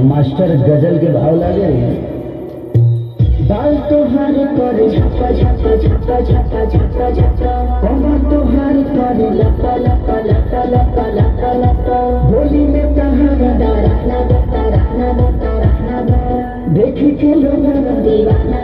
master ghazal के भाव लागे बाल तोहार पर झपा झपा झपा झपा झपा झपा कमर तोहार पर लपा लपा लपा लपा लपा लपा होली में कहानी रहना रहना रहना देख के लोग दीवाना